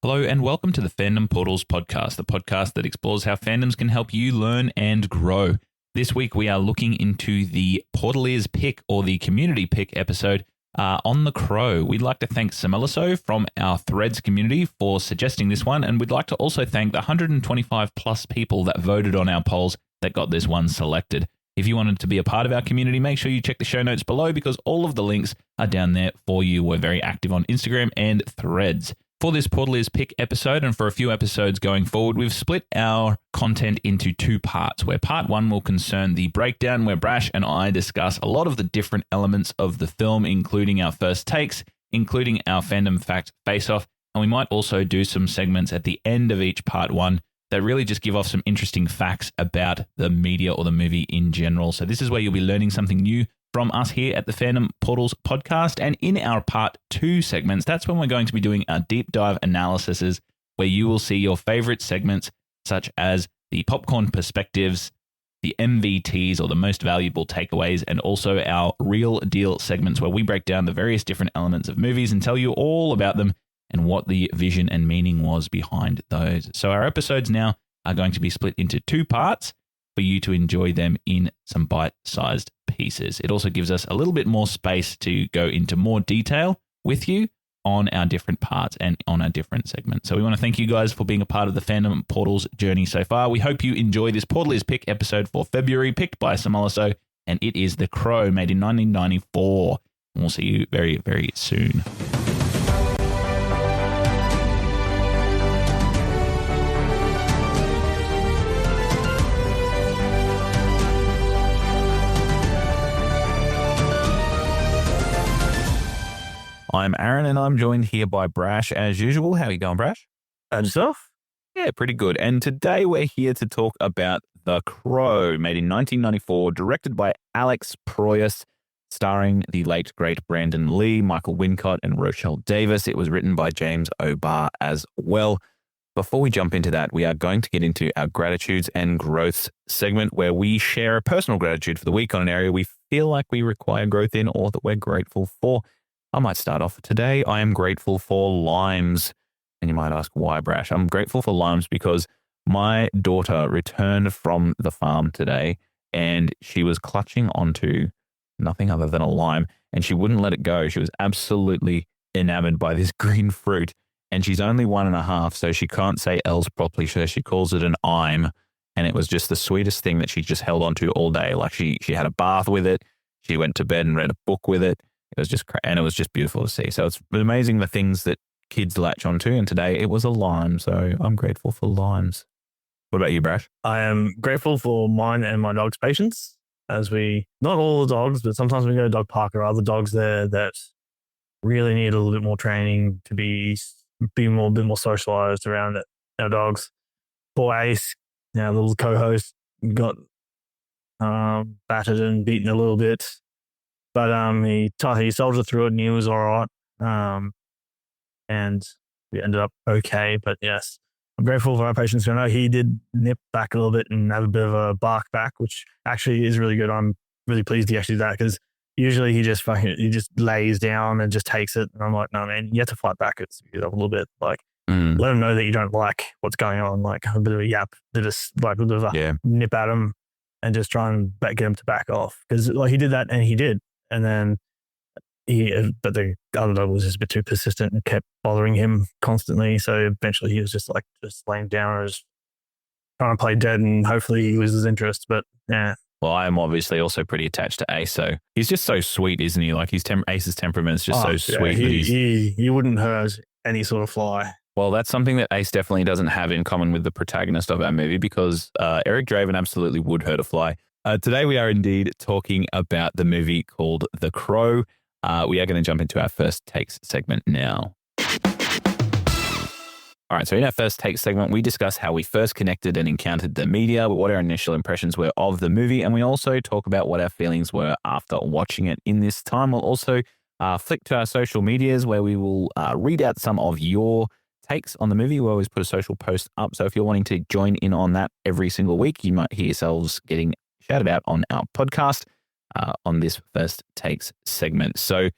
Hello and welcome to the Fandom Portals Podcast, the podcast that explores how fandoms can help you learn and grow. This week we are looking into the Portaleers Pick or the Community Pick episode on The Crow. We'd like to thank Sameliso from our Threads community for suggesting this one, and we'd like to also thank the 125 plus people that voted on our polls that got this one selected. If you wanted to be a part of our community, make sure you check the show notes below because all of the links are down there for you. We're very active on Instagram and Threads. For this Portaleers Pick episode and for a few episodes going forward, we've split our content into two parts, where part one will concern the breakdown, where Brash and I discuss a lot of the different elements of the film, including our first takes, including our fandom fact face-off, and we might also do some segments at the end of each part one that really just give off some interesting facts about the media or the movie in general. So this is where you'll be learning something new from us here at the Fandom Portals Podcast. And in our part two segments, that's when we're going to be doing our deep dive analyses, where you will see your favorite segments, such as the popcorn perspectives, the MVTs or the most valuable takeaways, and also our real deal segments, where we break down the various different elements of movies and tell you all about them and what the vision and meaning was behind those. So our episodes now are going to be split into two parts for you to enjoy them in some bite-sized pieces. It also gives us a little bit more space to go into more detail with you on our different parts and on our different segments. So we want to thank you guys for being a part of the Fandom Portals journey so far. We hope you enjoy this Portaleers Pick episode for February, picked by Sameliso, and it is The Crow, made in 1994. And we'll see you very, very soon. I'm Aaron, and I'm joined here by Brash as usual. How are you going, Brash? And yourself? Yeah, pretty good. And today we're here to talk about The Crow, made in 1994, directed by Alex Proyas, starring the late, great Brandon Lee, Michael Wincott, and Rochelle Davis. It was written by James O'Barr as well. Before we jump into that, we are going to get into our gratitudes and growths segment, where we share a personal gratitude for the week on an area we feel like we require growth in or that we're grateful for. I might start off today. I am grateful for limes. And you might ask, why, Brash? I'm grateful for limes because my daughter returned from the farm today and she was clutching onto nothing other than a lime and she wouldn't let it go. She was absolutely enamored by this green fruit, and she's only 1.5, so she can't say L's properly. So she calls it an I'm, and it was just the sweetest thing that she just held onto all day. Like she had a bath with it. She went to bed and read a book with it. It was just, and it was just beautiful to see. So it's amazing the things that kids latch onto. And today it was a lime. So I'm grateful for limes. What about you, Brash? I am grateful for mine and my dog's patience, as not all the dogs, but sometimes when we go to dog park, there are other dogs there that really need a little bit more training to be a bit more socialized around our dogs. Poor Ace, our little co-host, got battered and beaten a little bit. But he soldiered through it and he was all right. And we ended up okay. But yes, I'm grateful for our patience. I know he did nip back a little bit and have a bit of a bark back, which actually is really good. I'm really pleased he actually did that, because usually he just lays down and just takes it. And I'm like, no, man, you have to fight back a little bit. Like, let him know that you don't like what's going on. Like a bit of a yap, a bit of a nip at him and just try and get him to back off. Because he did that and he did. And then but the other dog was just a bit too persistent and kept bothering him constantly. So eventually he was just laying down and just trying to play dead, and hopefully he loses interest. But yeah. Well, I am obviously also pretty attached to Ace. So he's just so sweet, isn't he? Like Ace's temperament is just so sweet. He wouldn't hurt any sort of fly. Well, that's something that Ace definitely doesn't have in common with the protagonist of our movie, because Eric Draven absolutely would hurt a fly. Today we are indeed talking about the movie called The Crow. We are going to jump into our first takes segment now. All right, so in our first take segment, we discuss how we first connected and encountered the media, what our initial impressions were of the movie, and we also talk about what our feelings were after watching it. In this time, we'll also flick to our social medias, where we will read out some of your takes on the movie. We always put a social post up, so if you're wanting to join in on that every single week, you might hear yourselves getting shouted out on our podcast on this first takes segment. So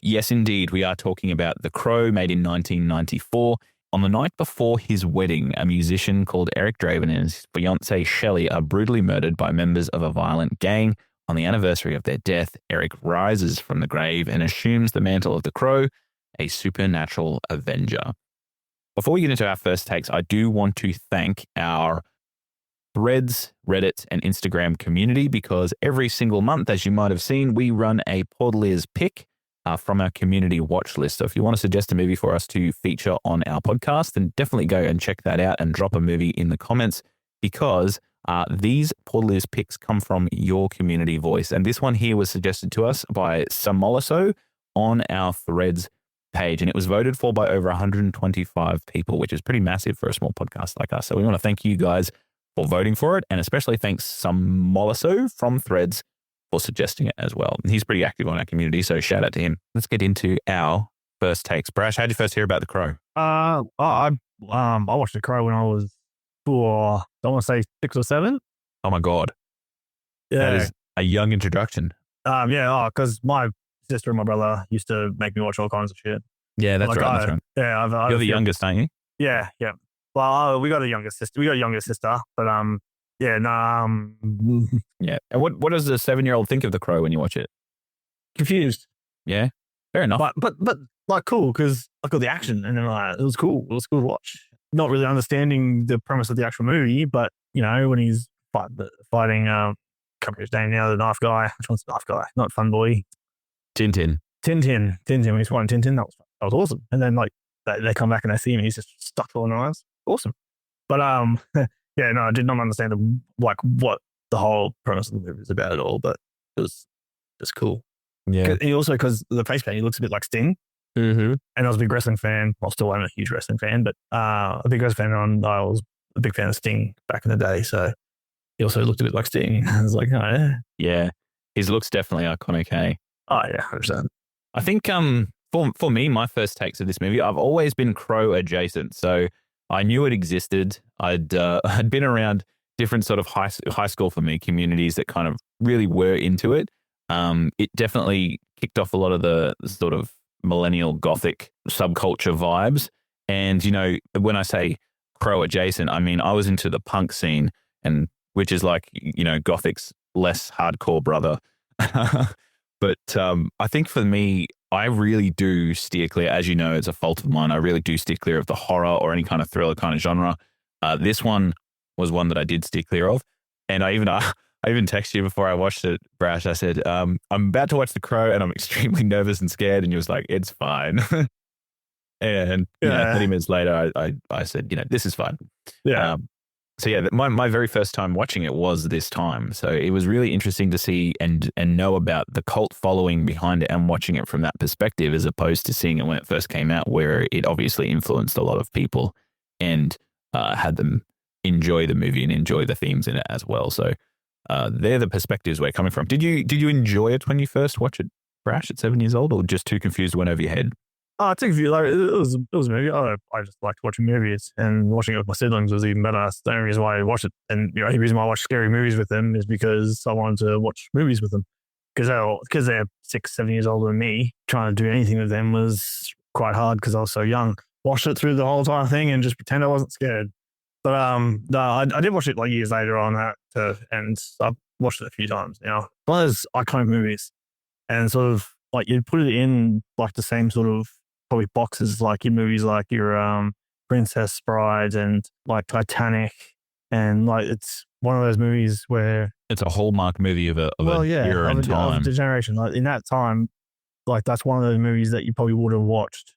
yes, indeed, we are talking about The Crow, made in 1994. On the night before his wedding, a musician called Eric Draven and his fiancée Shelley are brutally murdered by members of a violent gang. On the anniversary of their death, Eric rises from the grave and assumes the mantle of the Crow, a supernatural avenger. Before we get into our first takes, I do want to thank our Threads, Reddit, and Instagram community, because every single month, as you might have seen, we run a Portaleers Pick from our community watch list. So if you want to suggest a movie for us to feature on our podcast, then definitely go and check that out and drop a movie in the comments, because these Portaleers Picks come from your community voice. And this one here was suggested to us by Samolaso on our Threads page, and it was voted for by over 125 people, which is pretty massive for a small podcast like us. So we want to thank you guys for voting for it, and especially thanks Samolaso from Threads for suggesting it as well. He's pretty active on our community, so shout out to him. Let's get into our first takes. Brash, how did you first hear about The Crow? I watched The Crow when I was I want to say 6 or 7. Oh my God. Yeah. That is a young introduction. Because my sister and my brother used to make me watch all kinds of shit. Yeah, that's right. That's right. Yeah, you're the youngest, aren't you? Yeah. Well, we got a younger sister. But yeah. And what does a 7-year-old think of The Crow when you watch it? Confused. Yeah, fair enough. But like cool, because I got the action, and then it was cool. It was cool to watch. Not really understanding the premise of the actual movie, but when he's fighting, can't remember his name now, the knife guy. Which one's the knife guy? Not Fun Boy. Tintin. When he's fighting Tintin, that was awesome. And then they come back and they see him, and he's just stuck full of knives. Awesome. But I did not understand what the whole premise of the movie is about at all. But it was just cool. Yeah. He also, because the face paint, he looks a bit like Sting. Mm-hmm. And I was a big wrestling fan. Well, still am a huge wrestling fan, but a big wrestling fan. I was a big fan of Sting back in the day. So he also looked a bit like Sting. I was like, oh yeah. Yeah. His look's definitely iconic, hey? Oh yeah, 100%. I think for me, my first takes of this movie, I've always been Crow adjacent. So I knew it existed. I'd been around different sort of high school for me communities that kind of really were into it. It definitely kicked off a lot of the sort of millennial gothic subculture vibes. And, when I say Crow adjacent, I mean, I was into the punk scene, and which is like, gothic's less hardcore brother. But I think for me, I really do steer clear. As you know, it's a fault of mine. I really do steer clear of the horror or any kind of thriller kind of genre. This one was one that I did steer clear of. And I even texted you before I watched it, Brash. I said, I'm about to watch The Crow and I'm extremely nervous and scared. And you was like, it's fine. And 30 minutes later, I said, this is fine. Yeah. So yeah, my very first time watching it was this time. So it was really interesting to see and know about the cult following behind it and watching it from that perspective, as opposed to seeing it when it first came out, where it obviously influenced a lot of people and had them enjoy the movie and enjoy the themes in it as well. So they're the perspectives we're coming from. Did you enjoy it when you first watched it, Brash, at 7 years old, or just too confused went over your head? I think it was a movie. I just liked watching movies, and watching it with my siblings was even better. That's the only reason why I watched it. And the only reason why I watched scary movies with them is because I wanted to watch movies with them. Because they're 6, 7 years older than me, trying to do anything with them was quite hard because I was so young. Watched it through the whole entire thing and just pretend I wasn't scared. But no, I did watch it years later on that, and I've watched it a few times now. One of those iconic movies, and sort of you put it in the same sort of probably boxes in movies like your Princess Bride and Titanic, and it's one of those movies where it's a hallmark movie of an era and time. Of the generation. In that time, that's one of those movies that you probably would have watched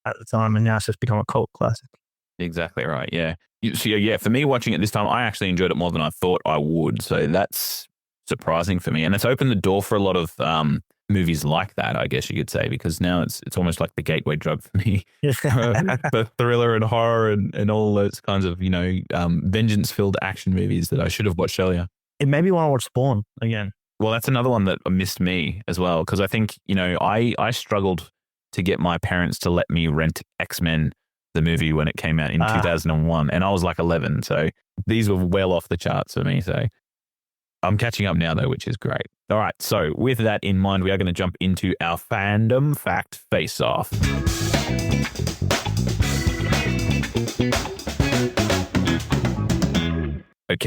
at the time, and now it's just become a cult classic. Exactly right. Yeah. So yeah, for me watching it this time, I actually enjoyed it more than I thought I would. So that's surprising for me, and it's opened the door for a lot of movies like that, I guess you could say, because now it's almost like the gateway drug for me. The thriller and horror and all those kinds of vengeance-filled action movies that I should have watched earlier. It made me want to watch Spawn again. Well, that's another one that missed me as well, because I think I struggled to get my parents to let me rent X-Men, the movie, when it came out in 2001, and I was 11, so these were well off the charts for me. So I'm catching up now, though, which is great. All right, so with that in mind, we are going to jump into our Fandom Fact Face-Off.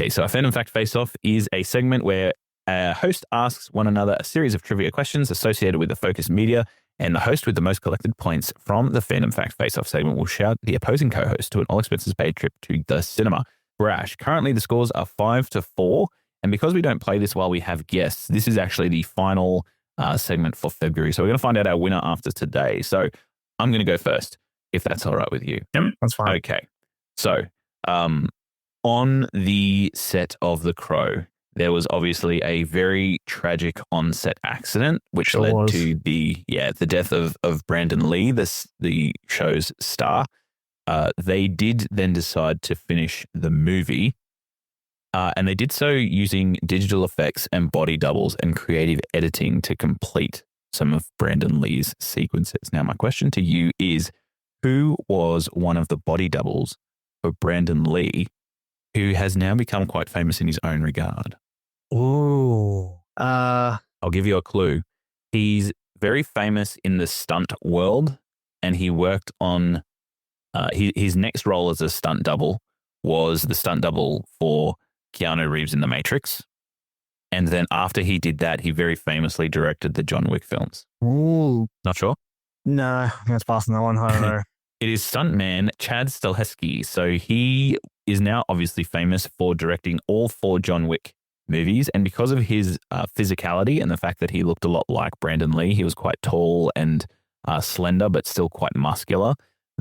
Okay, so a Fandom Fact Face-Off is a segment where a host asks one another a series of trivia questions associated with the focused media, and the host with the most collected points from the Fandom Fact Face-Off segment will shout the opposing co-host to an all-expenses-paid trip to the cinema. Brash, currently the scores are 5-4, and because we don't play this while we have guests, this is actually the final segment for February. So we're going to find out our winner after today. So I'm going to go first, if that's all right with you. Yep, that's fine. Okay. So on the set of The Crow, there was obviously a very tragic on-set accident, which led to the death of Brandon Lee, the show's star. They did then decide to finish the movie, and they did so using digital effects and body doubles and creative editing to complete some of Brandon Lee's sequences. Now, my question to you is, who was one of the body doubles for Brandon Lee, who has now become quite famous in his own regard? Ooh. I'll give you a clue. He's very famous in the stunt world, and he worked on his next role as a stunt double was the stunt double for Keanu Reeves in The Matrix. And then after he did that, he very famously directed the John Wick films. Ooh. Not sure? No, that's passing that one. I don't know. It is stuntman Chad Stahelski. So he is now obviously famous for directing all 4 John Wick movies. And because of his physicality and the fact that he looked a lot like Brandon Lee, he was quite tall and slender, but still quite muscular.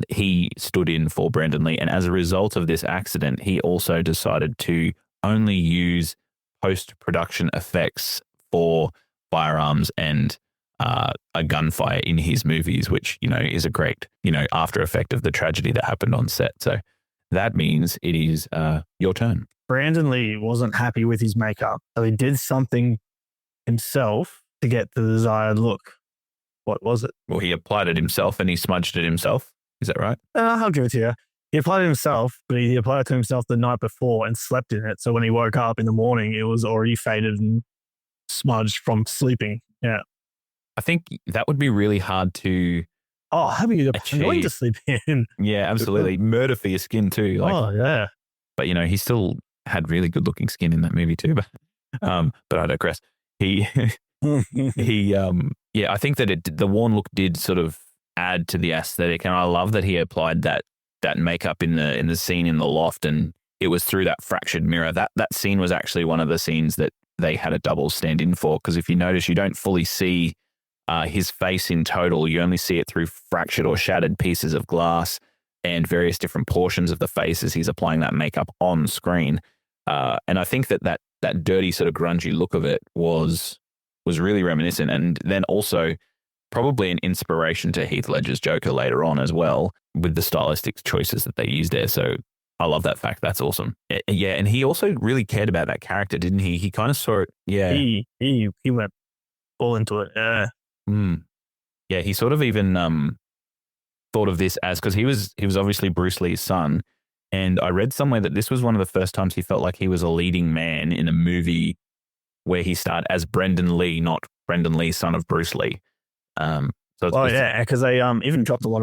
He stood in for Brandon Lee. And as a result of this accident, he also decided to only use post-production effects for firearms and a gunfire in his movies, which, is a great, after effect of the tragedy that happened on set. So that means it is your turn. Brandon Lee wasn't happy with his makeup, so he did something himself to get the desired look. What was it? Well, he applied it himself and he smudged it himself. Is that right? I'll give it to you. He applied it himself, but he applied it to himself the night before and slept in it. So when he woke up in the morning, it was already faded and smudged from sleeping. Yeah. I think that would be really hard to having a point to sleep in. Yeah, absolutely. Murder for your skin too. Yeah. But, he still had really good looking skin in that movie too. But I digress. I think that the worn look did sort of add to the aesthetic. And I love that he applied that makeup in the scene in the loft, and it was through that fractured mirror. That scene was actually one of the scenes that they had a double stand in for, because if you notice, you don't fully see his face in total. You only see it through fractured or shattered pieces of glass and various different portions of the face as he's applying that makeup on screen. And I think that dirty sort of grungy look of it was really reminiscent, and then also probably an inspiration to Heath Ledger's Joker later on as well, with the stylistic choices that they used there. So I love that fact. That's awesome. Yeah, and he also really cared about that character, didn't he? He kind of saw it. Yeah, he went all into it. Yeah. Yeah, he sort of even thought of this as, because he was obviously Bruce Lee's son, and I read somewhere that this was one of the first times he felt like he was a leading man in a movie where he starred as Brendan Lee, not Brendan Lee, son of Bruce Lee. Because they even dropped a lot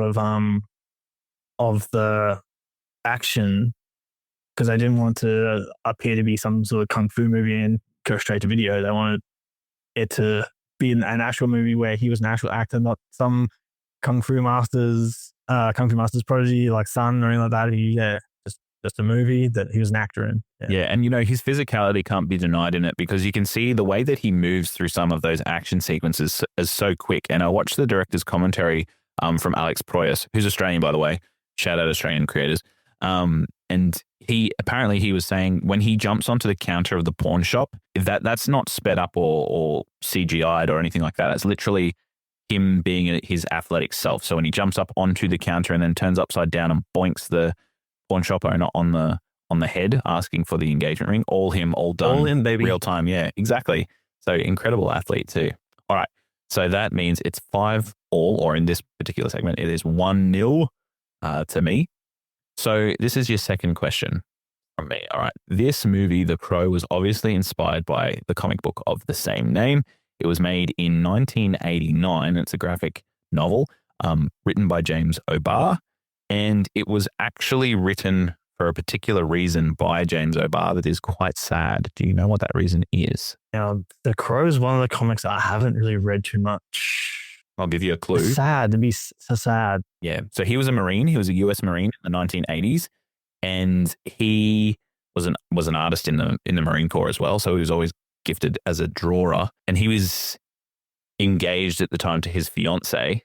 of the action because they didn't want to appear to be some sort of kung fu movie and go straight to video. They wanted it to be an actual movie where he was an actual actor, not some kung fu master's prodigy like son or anything like that. Just a movie that he was an actor in. Yeah, and his physicality can't be denied in it, because you can see the way that he moves through some of those action sequences is so quick. And I watched the director's commentary from Alex Proyas, who's Australian, by the way. Shout out Australian creators. And he was saying when he jumps onto the counter of the pawn shop, that's not sped up or CGI'd or anything like that. It's literally him being his athletic self. So when he jumps up onto the counter and then turns upside down and boinks the pawn shop owner on the head, asking for the engagement ring, all him, all done, all in, baby, real time. Yeah, exactly. So incredible athlete too. All right. So that means it's 5-all, or in this particular segment, it is 1-0 to me. So this is your second question from me. All right. This movie, The Crow, was obviously inspired by the comic book of the same name. It was made in 1989. It's a graphic novel written by James O'Barr, and it was actually written for a particular reason by James O'Barr that is quite sad. Do you know what that reason is? Now, The Crow is one of the comics I haven't really read too much. I'll give you a clue. It's sad to be so sad. Yeah. So he was a Marine. He was a US Marine in the 1980s, and he was an artist in the Marine Corps as well. So he was always gifted as a drawer, and he was engaged at the time to his fiance.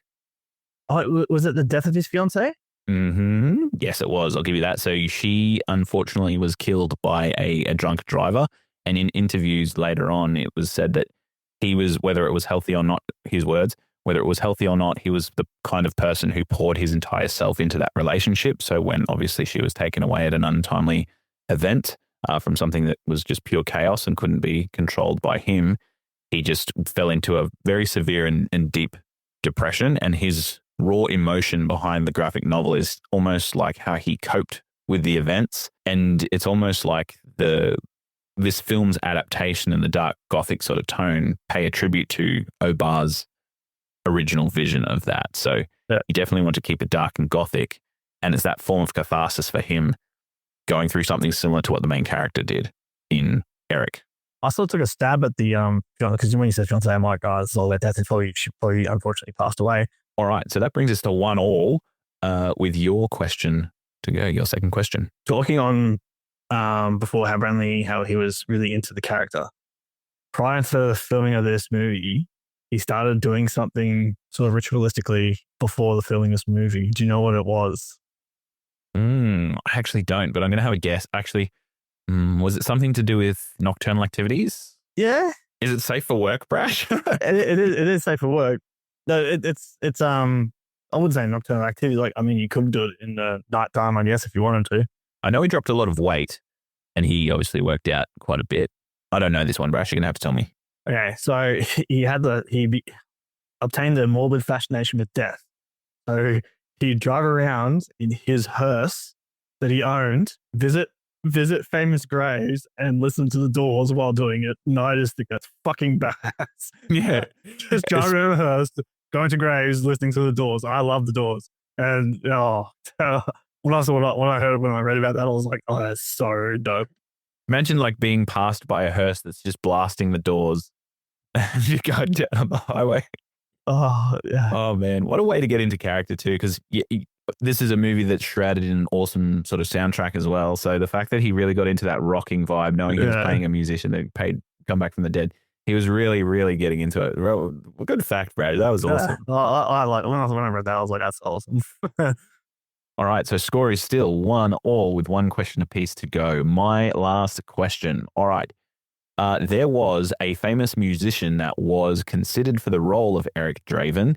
Oh, was it the death of his fiance? Mm-hmm. Yes, it was. I'll give you that. So she unfortunately was killed by a drunk driver. And in interviews later on, it was said that he was, whether it was healthy or not, his words, whether it was healthy or not, he was the kind of person who poured his entire self into that relationship. So when obviously she was taken away at an untimely event from something that was just pure chaos and couldn't be controlled by him, he just fell into a very severe and deep depression. And his raw emotion behind the graphic novel is almost like how he coped with the events. And it's almost like this film's adaptation and the dark gothic sort of tone pay a tribute to O'Barr's original vision of that. So you definitely want to keep it dark and gothic. And it's that form of catharsis for him going through something similar to what the main character did in Eric. I still took a stab at the, because when you said fiance, I'm like, oh, it's all that death. She probably unfortunately passed away. All right. So that brings us to 1-1 with your question to go, your second question. Talking on before how he was really into the character. Prior to the filming of this movie, he started doing something sort of ritualistically before the filming of this movie. Do you know what it was? I actually don't, but I'm going to have a guess. Actually, was it something to do with nocturnal activities? Yeah. Is it safe for work, Brash? It is safe for work. No, it's I wouldn't say nocturnal activity. Like, I mean, you could do it in the nighttime, I guess, if you wanted to. I know he dropped a lot of weight, and he obviously worked out quite a bit. I don't know this one, Brash. You're gonna have to tell me. Okay, so he obtained a morbid fascination with death. So he'd drive around in his hearse that he owned, visit famous graves, and listen to the Doors while doing it. And I just think that's fucking badass. Yeah, just driving around a hearse, going to graves, listening to the Doors. I love the Doors, and when I read about that, I was like, oh, that's so dope. Imagine like being passed by a hearse that's just blasting the Doors and you're going down on the highway. Oh, yeah. Oh, man. What a way to get into character, too, because this is a movie that's shrouded in an awesome sort of soundtrack as well. So the fact that he really got into that rocking vibe, knowing he was playing a musician that come back from the dead, he was really, really getting into it. Well, good fact, Brad. That was awesome. I like when I read that, I was like, that's awesome. All right, so score is still 1-1 with one question apiece to go. My last question. All right. There was a famous musician that was considered for the role of Eric Draven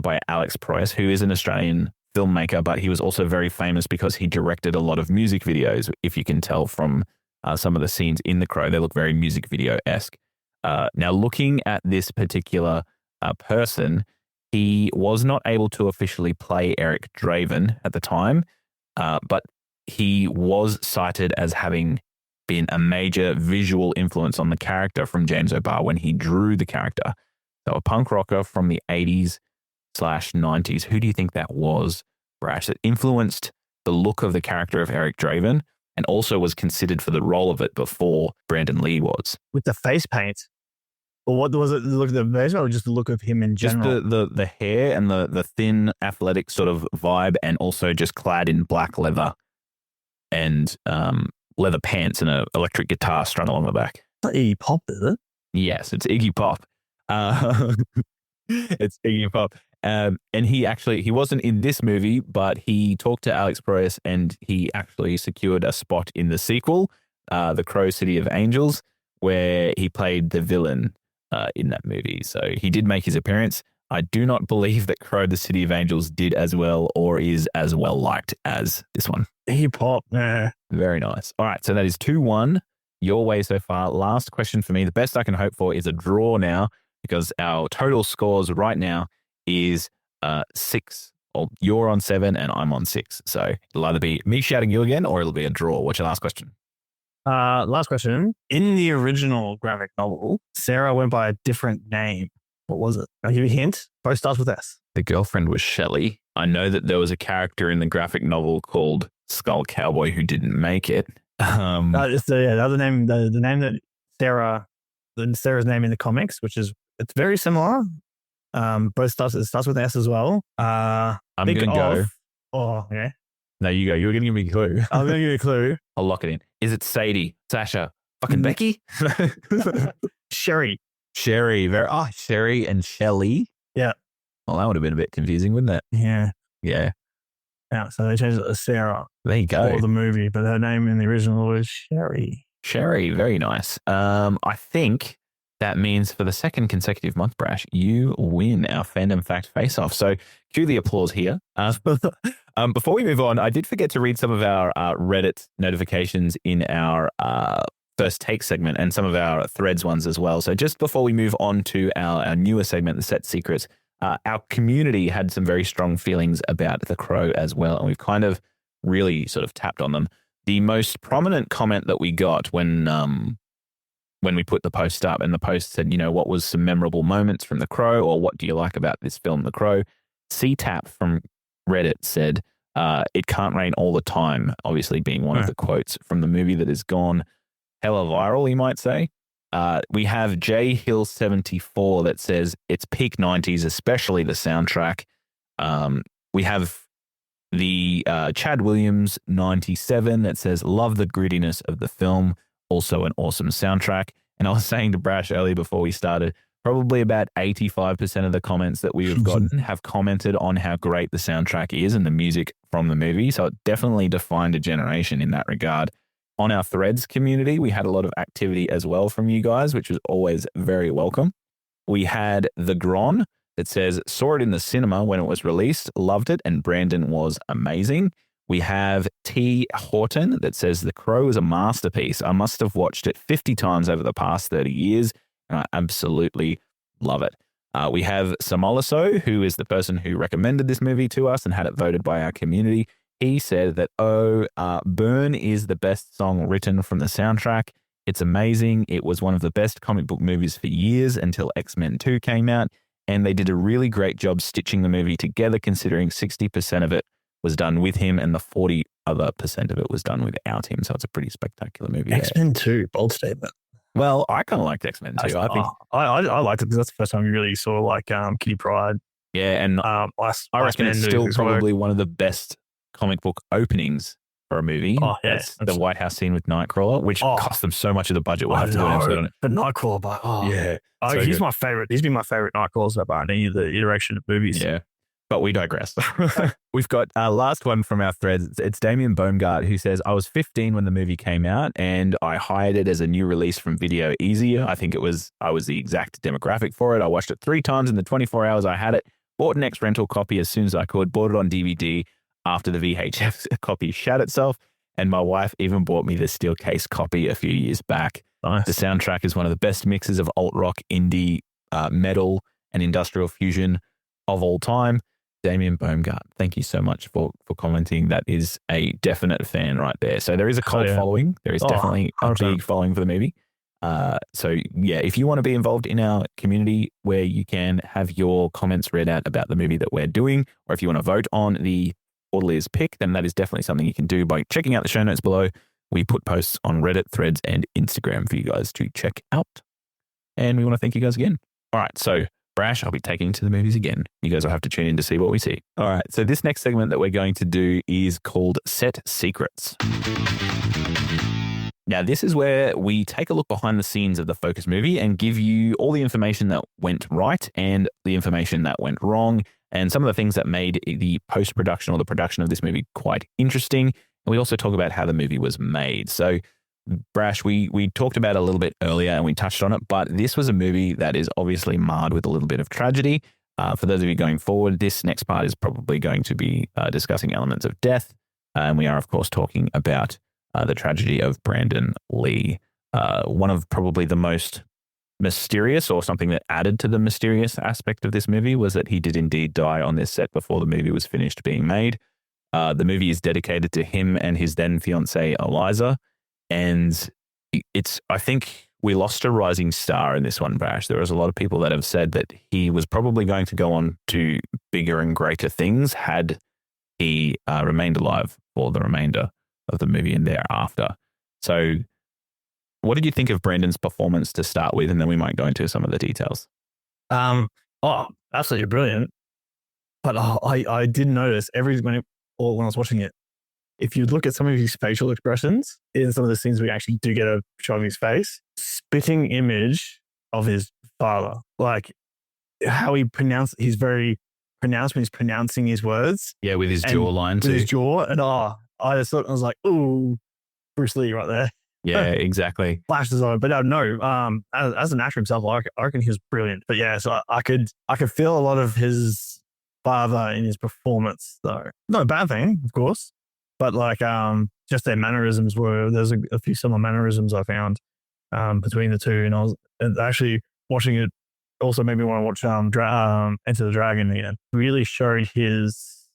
by Alex Proyas, who is an Australian filmmaker, but he was also very famous because he directed a lot of music videos. If you can tell from some of the scenes in The Crow, they look very music video-esque. Now, looking at this particular person, he was not able to officially play Eric Draven at the time, but he was cited as having been a major visual influence on the character from James O'Barr when he drew the character. So a punk rocker from the 80s/90s. Who do you think that was, Brash, that influenced the look of the character of Eric Draven and also was considered for the role of it before Brandon Lee was? With the face paint? Or what was it? The look of the face or just the look of him in general? Just the hair and the thin athletic sort of vibe, and also just clad in black leather and leather pants and an electric guitar strung along the back. It's not Iggy Pop, is it? Yes, it's Iggy Pop. It's Iggy Pop. And he wasn't in this movie, but he talked to Alex Proyas and he actually secured a spot in the sequel, The Crow City of Angels, where he played the villain in that movie. So he did make his appearance. I do not believe that Crow the City of Angels did as well or is as well liked as this one. Hip hop, nah. Very nice. All right, so that is 2-1 your way so far. Last question for me. The best I can hope for is a draw now, because our total scores right now is 6. Well, you're on 7 and I'm on 6. So it'll either be me shouting you again or it'll be a draw. What's your last question? Last question. In the original graphic novel, Sarah went by a different name. What was it? I'll give you a hint. Both starts with S. The girlfriend was Shelley. I know that there was a character in the graphic novel called skull cowboy who didn't make it. It's the other name, the name that Sarah's name in the comics, it's very similar. Both it starts with S as well. I'm going to go. Oh, okay. No, you go. You're going to give me a clue. I'm going to give you a clue. I'll lock it in. Is it Sadie, Sasha, fucking Becky? Sherry. Sherry. Sherry and Shelley. Yeah. Well, that would have been a bit confusing, wouldn't it? Yeah. Yeah. Yeah. So they changed it to Sarah. There you go. For the movie, but her name in the original was Sherry. Sherry. Very nice. I think that means for the second consecutive month, Brash, you win our Fandom Fact Face-Off. So cue the applause here. Before we move on, I did forget to read some of our Reddit notifications in our First Take segment and some of our Threads ones as well. So just before we move on to our newer segment, The Set Secrets, our community had some very strong feelings about The Crow as well, and we've kind of really sort of tapped on them. The most prominent comment that we got when we put the post up, and the post said, what was some memorable moments from The Crow, or what do you like about this film, The Crow? CTAP from Reddit said, it can't rain all the time, obviously being one of the quotes from the movie that has gone hella viral, you might say. We have J Hill 74 that says it's peak 90s, especially the soundtrack. We have the Chad Williams 97 that says love the grittiness of the film, also an awesome soundtrack. And I was saying to Brash earlier before we started, probably about 85% of the comments that we have gotten have commented on how great the soundtrack is and the music from the movie. So it definitely defined a generation in that regard. On our Threads community, we had a lot of activity as well from you guys, which was always very welcome. We had The Gron that says, saw it in the cinema when it was released, loved it, and Brandon was amazing. We have T. Horton that says, The Crow is a masterpiece. I must have watched it 50 times over the past 30 years, and I absolutely love it. We have Samolaso, who is the person who recommended this movie to us and had it voted by our community. He said that, Burn is the best song written from the soundtrack. It's amazing. It was one of the best comic book movies for years until X-Men 2 came out, and they did a really great job stitching the movie together, considering 60% of it was done with him and the 40% of it was done without him. So it's a pretty spectacular movie. X-Men 2, bold statement. Well, I kind of liked X-Men 2. I think I liked it because that's the first time you really saw Kitty Pryde. Yeah, and I reckon it's still probably one of the best comic book openings for a movie. Oh, yeah. That's the White House scene with Nightcrawler, which cost them so much of the budget. We'll have to do an episode on it. But Nightcrawler, yeah. He's my favorite. He's been my favorite Nightcrawler so far in any of the iteration of movies. Yeah. But we digress. We've got our last one from our threads. It's Damien Baumgart who says, I was 15 when the movie came out and I hired it as a new release from Video Easier. I think I was the exact demographic for it. I watched it 3 times in the 24 hours I had it, bought an ex-rental copy as soon as I could, bought it on DVD after the VHS copy shat itself. And my wife even bought me the steel case copy a few years back. Nice. The soundtrack is one of the best mixes of alt rock, indie, metal, and industrial fusion of all time. Damien Baumgart, thank you so much for commenting. That is a definite fan right there. So there is a cult following. There is definitely a big following for the movie. So yeah, if you want to be involved in our community where you can have your comments read out about the movie that we're doing, or if you want to vote on the Portaleers Pick, then that is definitely something you can do by checking out the show notes below. We put posts on Reddit, Threads, and Instagram for you guys to check out. And we want to thank you guys again. All right, so Brash, I'll be taking you to the movies again. You guys will have to tune in to see what we see. All right, so this next segment that we're going to do is called Set Secrets. Now, this is where we take a look behind the scenes of the Focus movie and give you all the information that went right and the information that went wrong, and some of the things that made the post-production or the production of this movie quite interesting. And we also talk about how the movie was made. So, Brash, we talked about it a little bit earlier and we touched on it, but this was a movie that is obviously marred with a little bit of tragedy. For those of you going forward, this next part is probably going to be discussing elements of death. And we are, of course, talking about the tragedy of Brandon Lee. One of probably the most mysterious, or something that added to the mysterious aspect of this movie, was that he did indeed die on this set before the movie was finished being made. The movie is dedicated to him and his then fiancée, Eliza. And I think we lost a rising star in this one, Brash. There was a lot of people that have said that he was probably going to go on to bigger and greater things had he remained alive for the remainder of the movie and thereafter. So what did you think of Brandon's performance to start with? And then we might go into some of the details. Absolutely brilliant. But I did notice when I was watching it, if you look at some of his facial expressions in some of the scenes, we actually do get a shot of his face, spitting image of his father, like how he he's very pronounced when he's pronouncing his words. Yeah, with his jawline too. With his jaw. And I just thought, I was like, ooh, Bruce Lee right there. Yeah, exactly. Flashes on it. But no, as an actor himself, I reckon he was brilliant. But yeah, so I could feel a lot of his father in his performance, though. Not a bad thing, of course. But like, just their mannerisms there's a few similar mannerisms I found between the two. And I was actually watching it also made me want to watch Enter the Dragon again. Really showed his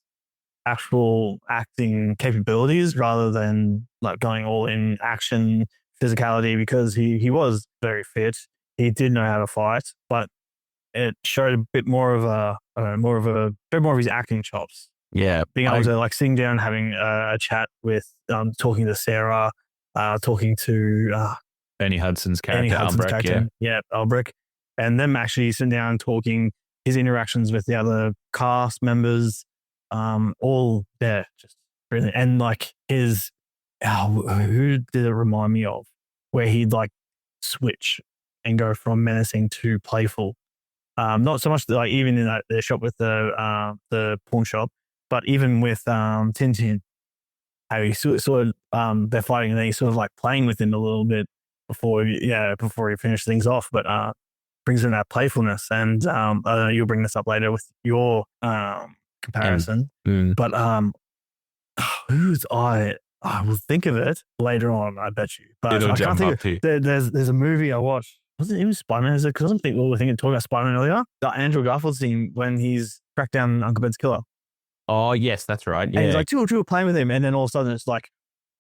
actual acting capabilities rather than like going all in action physicality, because he was very fit. He did know how to fight, but it showed a bit more of his acting chops. Yeah, being able to like sitting down, having a chat with, talking to Sarah, talking to Ernie Hudson's character, Albrecht. Yeah, Albrecht, and them actually sitting down talking, his interactions with the other cast members, all there, just brilliant. And like who did it remind me of, where he'd like switch and go from menacing to playful. Not so much like even in the shop with the pawn shop, but even with Tintin, how he sort of they're fighting and then he's sort of like playing with him a little bit before he finishes things off, but brings in that playfulness. And you'll bring this up later with your comparison, but who's I will think of it later on, I bet you. But I can't think of, there's a movie I watched. Was it even Spider-Man? Is it? Because I don't think we were talking about Spider-Man earlier. The Andrew Garfield scene when he's tracked down Uncle Ben's killer. Oh, yes, that's right. Yeah. And he's like, Drew, playing with him. And then all of a sudden it's like,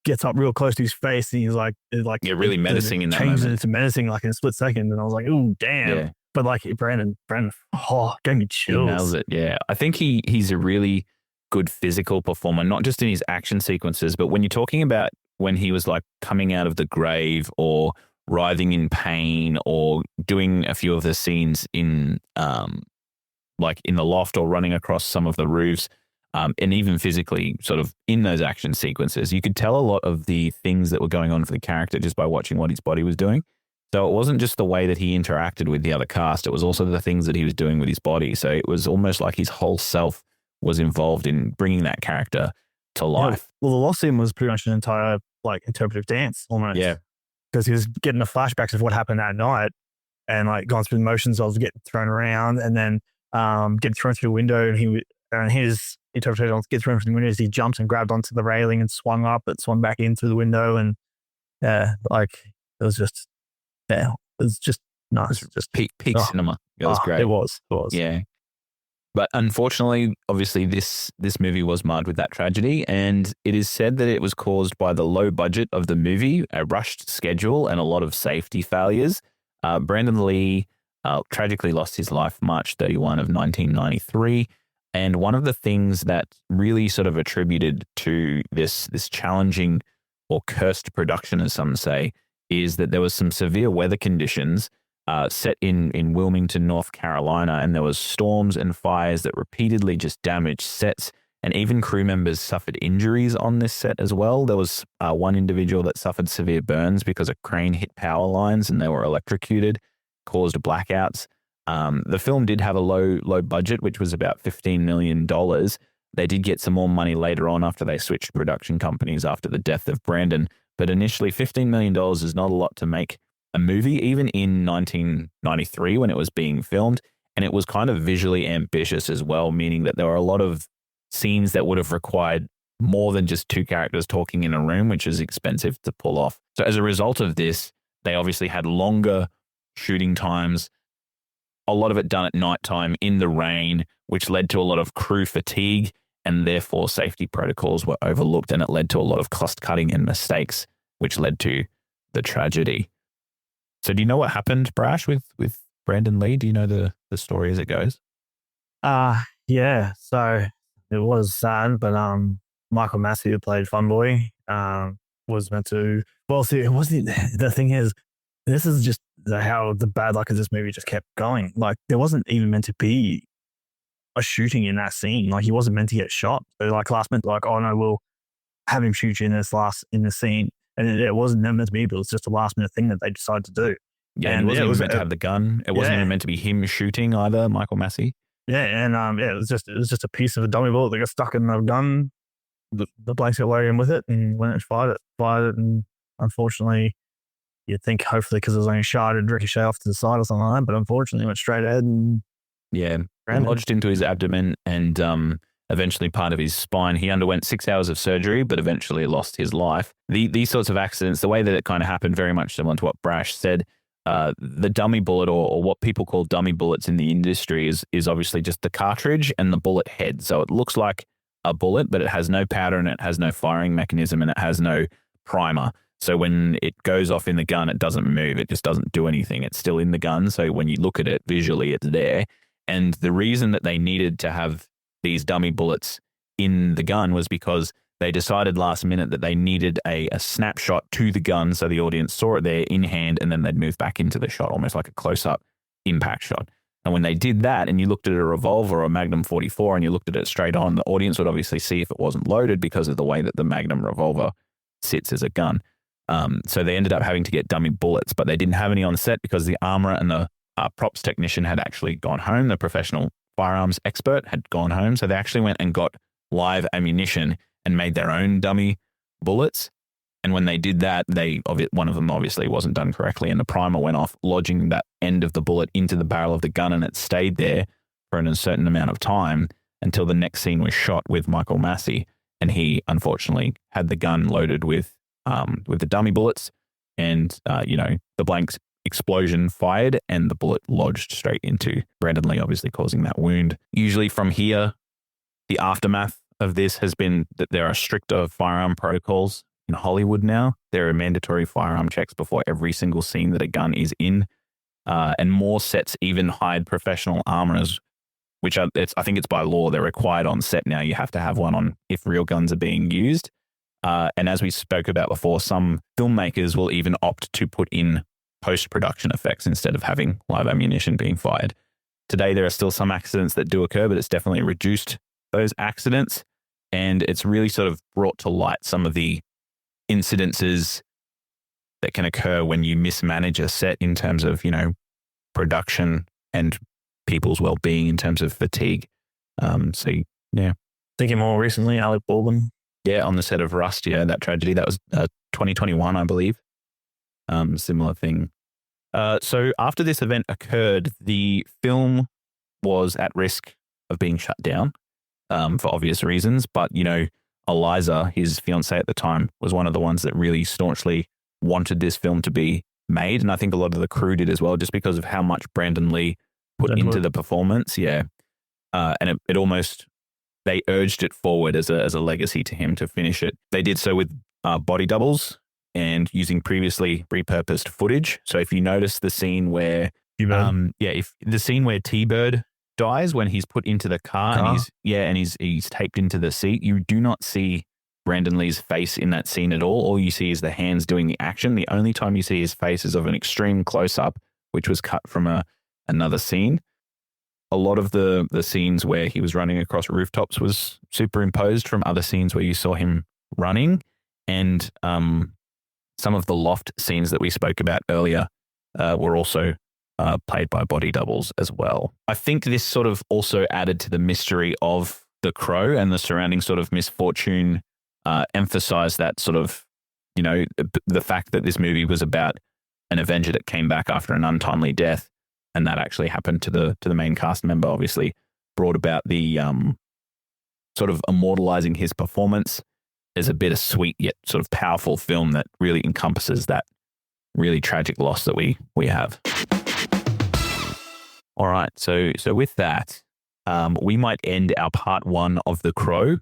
gets up real close to his face and he's like, really menacing in that changes moment. into menacing like in a split second. And I was like, oh, damn. Yeah. But like Brandon, gave me chills. He nails it. Yeah. I think he's a really good physical performer, not just in his action sequences, but when you're talking about when he was like coming out of the grave or writhing in pain or doing a few of the scenes in like in the loft or running across some of the roofs, and even physically sort of in those action sequences, you could tell a lot of the things that were going on for the character just by watching what his body was doing. So it wasn't just the way that he interacted with the other cast, it was also the things that he was doing with his body. So it was almost like his whole self was involved in bringing that character to life. Well, the lost scene was pretty much an entire like interpretive dance almost. Yeah. Because he was getting the flashbacks of what happened that night and like going through the motions of getting thrown around and then getting thrown through the window, and his interpretation of getting thrown through the window as he jumped and grabbed onto the railing and swung up, but swung back in through the window, and like it was just nice. It was just peak cinema. It was great. It was. Yeah. But unfortunately, obviously, this movie was marred with that tragedy, and it is said that it was caused by the low budget of the movie, a rushed schedule, and a lot of safety failures. Brandon Lee tragically lost his life March 31 of 1993, and one of the things that really sort of attributed to this challenging or cursed production, as some say, is that there was some severe weather conditions set in Wilmington, North Carolina, and there was storms and fires that repeatedly just damaged sets, and even crew members suffered injuries on this set as well. There was one individual that suffered severe burns because a crane hit power lines and they were electrocuted, caused blackouts. The film did have a low budget, which was about $15 million. They did get some more money later on after they switched production companies after the death of Brandon, but initially $15 million is not a lot to make a movie, even in 1993 when it was being filmed. And it was kind of visually ambitious as well, meaning that there were a lot of scenes that would have required more than just two characters talking in a room, which is expensive to pull off. So as a result of this, they obviously had longer shooting times, a lot of it done at nighttime in the rain, which led to a lot of crew fatigue, and therefore safety protocols were overlooked, and it led to a lot of cost cutting and mistakes, which led to the tragedy. So do you know what happened, Brash, with Brandon Lee? Do you know the story as it goes? Yeah. So it was sad, but Michael Massey, who played Funboy, was meant to. Well, see, it wasn't. The thing is, this is just how the bad luck of this movie just kept going. Like, there wasn't even meant to be a shooting in that scene. Like, he wasn't meant to get shot. So, like, last minute, like, oh no, we'll have him shoot you in the scene, and it wasn't meant to be, but it was just a last minute thing that they decided to do. Yeah, and it wasn't even meant to have the gun. It wasn't even meant to be him shooting either, Michael Massey. Yeah, and it was just a piece of a dummy bullet that got stuck in the gun. The blanks got loaded in with it, and when it fired it, and unfortunately, you'd think hopefully because it was only shot, it'd ricochet off to the side or something like that, but unfortunately, it went straight ahead and lodged into his abdomen and eventually part of his spine. He underwent 6 hours of surgery, but eventually lost his life. These sorts of accidents, the way that it kind of happened, very much similar to what Brash said. The dummy bullet, or what people call dummy bullets in the industry, is obviously just the cartridge and the bullet head. So it looks like a bullet, but it has no powder and it has no firing mechanism and it has no primer. So when it goes off in the gun, it doesn't move. It just doesn't do anything. It's still in the gun. So when you look at it visually, it's there. And the reason that they needed to have these dummy bullets in the gun was because they decided last minute that they needed a snapshot to the gun so the audience saw it there in hand and then they'd move back into the shot, almost like a close-up impact shot. And when they did that and you looked at a revolver or a Magnum 44 and you looked at it straight on, the audience would obviously see if it wasn't loaded because of the way that the Magnum revolver sits as a gun. So they ended up having to get dummy bullets, but they didn't have any on set because the armorer and the props technician had actually gone home. The professional firearms expert had gone home. So they actually went and got live ammunition and made their own dummy bullets. And when they did that, one of them obviously wasn't done correctly and the primer went off, lodging that end of the bullet into the barrel of the gun, and it stayed there for an uncertain amount of time until the next scene was shot with Michael Massey. And he unfortunately had the gun loaded with the dummy bullets, and the blanks explosion fired and the bullet lodged straight into Brandon Lee, obviously causing that wound. Usually from here, the aftermath of this has been that there are stricter firearm protocols in Hollywood now. There are mandatory firearm checks before every single scene that a gun is in, and more sets even hide professional armorers, which I think it's by law. They're required on set now. You have to have one on if real guns are being used. And as we spoke about before, some filmmakers will even opt to put in post-production effects instead of having live ammunition being fired. Today, there are still some accidents that do occur, but it's definitely reduced those accidents. And it's really sort of brought to light some of the incidences that can occur when you mismanage a set in terms of, production and people's well-being in terms of fatigue. Thinking more recently, Alec Baldwin. Yeah, on the set of Rust, that tragedy. That was 2021, I believe. Similar thing. So after this event occurred, the film was at risk of being shut down for obvious reasons. But, Eliza, his fiancée at the time, was one of the ones that really staunchly wanted this film to be made. And I think a lot of the crew did as well, just because of how much Brandon Lee put into the performance. Yeah. And it almost, they urged it forward as a legacy to him to finish it. They did so with body doubles and using previously repurposed footage. So if you notice the scene where, if the scene where T-Bird dies when he's put into the car and he's taped into the seat, you do not see Brandon Lee's face in that scene at all. All you see is the hands doing the action. The only time you see his face is of an extreme close-up, which was cut from another scene. A lot of the scenes where he was running across rooftops was superimposed from other scenes where you saw him running. And some of the loft scenes that we spoke about earlier were also played by body doubles as well. I think this sort of also added to the mystery of The Crow, and the surrounding sort of misfortune emphasized that sort of, the fact that this movie was about an Avenger that came back after an untimely death, and that actually happened to the main cast member, obviously brought about the sort of immortalizing his performance as a bittersweet yet sort of powerful film that really encompasses that really tragic loss that we have. All right, so with that, we might end our part 1 of The Crow,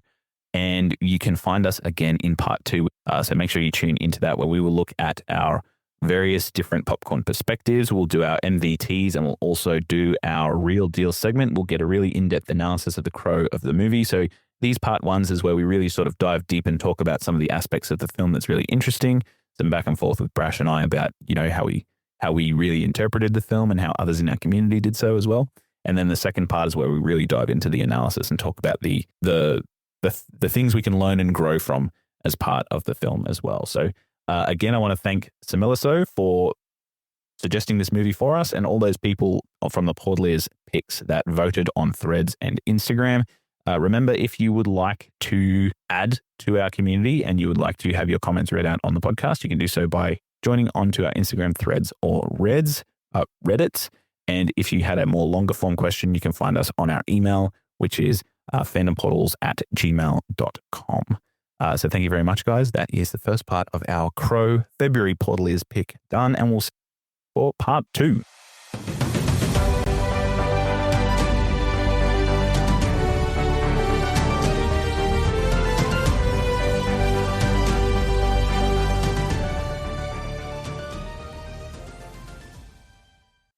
and you can find us again in part 2. So make sure you tune into that, where we will look at our various different popcorn perspectives. We'll do our MVTs, and we'll also do our real deal segment. We'll get a really in-depth analysis of The Crow of the movie. So these part ones is where we really sort of dive deep and talk about some of the aspects of the film that's really interesting. Some back and forth with Brash and I about, how we really interpreted the film and how others in our community did so as well. And then the second part is where we really dive into the analysis and talk about the things we can learn and grow from as part of the film as well. So again, I want to thank Samiliso for suggesting this movie for us and all those people from the Portaleers Picks that voted on Threads and Instagram. Remember, if you would like to add to our community and you would like to have your comments read out on the podcast, you can do so by joining onto our Instagram Threads or Reddit. And if you had a more longer form question, you can find us on our email, which is fandomportals@gmail.com. So thank you very much, guys. That is the first part of our Crow February Portaleers Pick done, and we'll see you for part 2.